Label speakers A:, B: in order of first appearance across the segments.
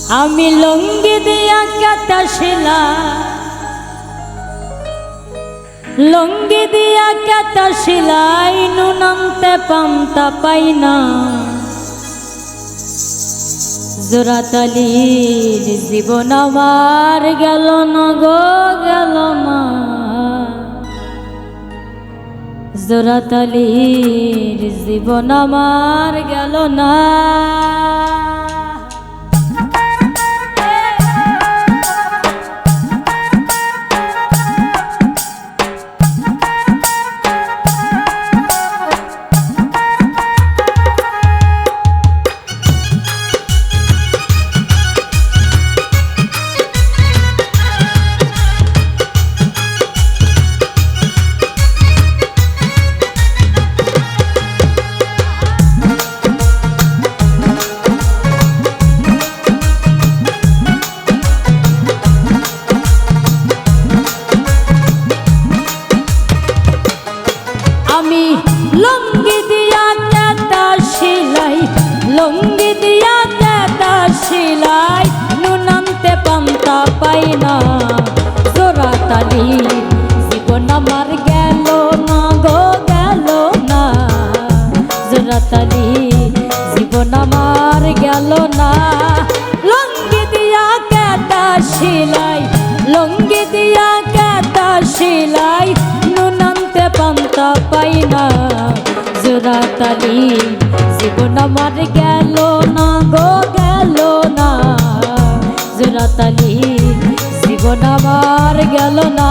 A: আমি লঙ্গি দিয়া কাটা শিলা, লঙ্গি দিয়া কাটা শিলাই নুনান্তে পান্তা পাই না। জোড়াতালির জীবন আমার গেল না গো গেল না। জোড়াতালির জীবন আমার গেল না। লঙ্গি দিয়া কাটা শিলাই, লঙ্গি দিয়া কাটা শিলাই নুনান্তে পান্তা পাই না। জোড়াতালি জীবন আমার গেল না গো গেল না। জোড়াতালি জীবন আমার গেল না। লঙ্গি দিয়া কাটা শিলাই, লঙ্গি দিয়া কাটা শিলাই নুনান্তে পান্তা পাই না। জোড়াতালি জীবন আমার গেল না গো গেল না। জোড়াতালি জীবন আমার গেল না।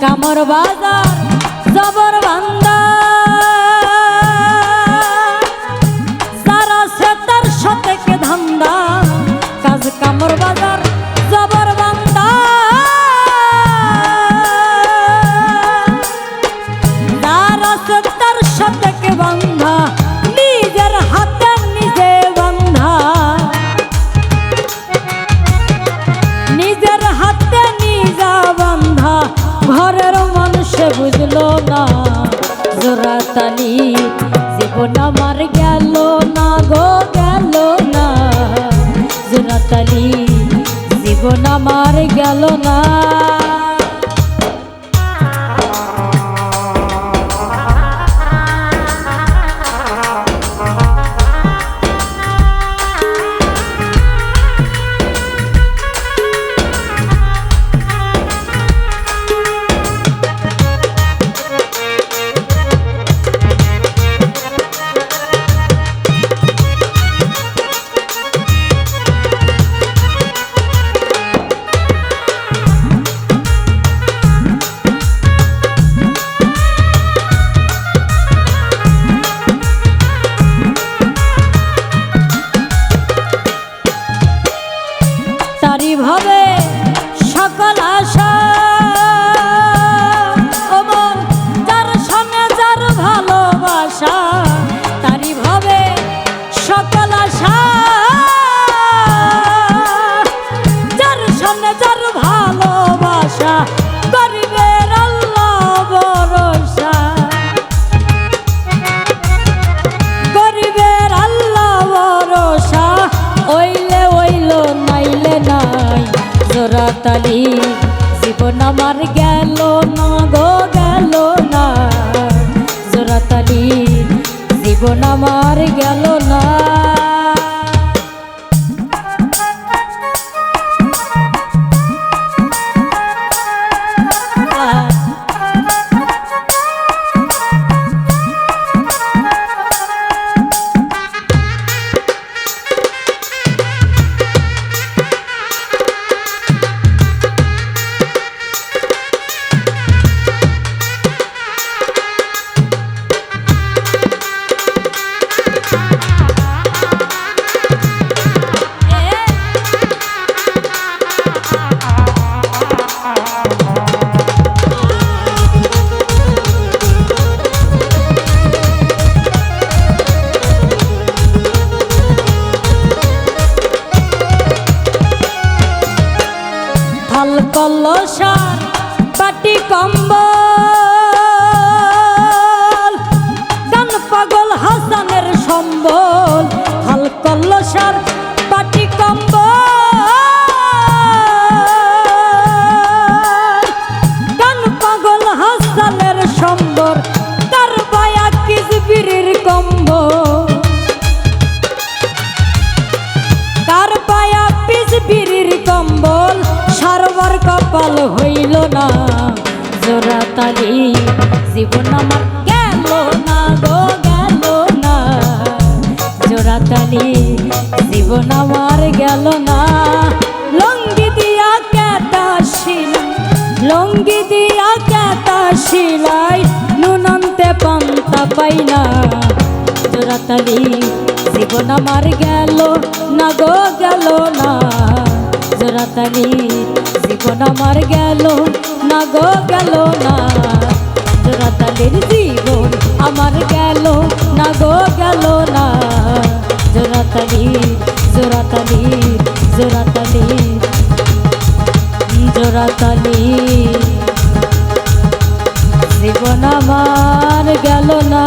A: কামর বাজার জবর বান্দা, যারা সে তার সাথে কে ধান্দা। কাজ কামর বাজার জবর বান্দা, যারা সে তার সাথে কে বান্ধা। নিজের হাতে নিজে বান্ধা, নিজের হাতে নিজা বান্ধা। ঘরের মানুষে বুঝলো না। জোড়াতালি জীবন আমার গেল না গো গেল না। জোড়াতালি জীবন আমার গেল না। তারি ভাবে সকল আশা, ওমন যার সামনে যার ভালোবাসা। তারি ভাবে সকল আশা, যার সামনে যার ভালোবাসা। গরিবের আল্লাহ ভরসা, গরিবের আল্লাহ ভরসা। ওইলে ওইল নাইলে নাই। জোড়াতালি জীবন আমার গেল না গো গেল না। জোড়াতালি জীবন আমার গেল না। সম্বল হাল কলসার পাটি কম্বল গান পাগল হাসানের সম্বর তার বায়া কিসবিরির কম্বল তার বায়া পিসবিরির কম্বল সারবার কপাল হইল না জোড়া তালি জীবন আমার গেল না গো গেল না জোড়া তালি জীবন আমার গেল না লঙ্গি দিয়া কেতা শিলাই লঙ্গি দিয়া কেতা শিলাই নুনন্তে পান্তা পাই না জোড়া তালি জীবন আমার গেল না গো গেল না জোড়া তালি জীবন আমার গেল না গো গেল না জোড়া তালির জীবন আমার গেল না গো গেল না জোড়া তালি জোড়া তালি জোড়া তালি জোড়া তালি জীবন আমার গেল না।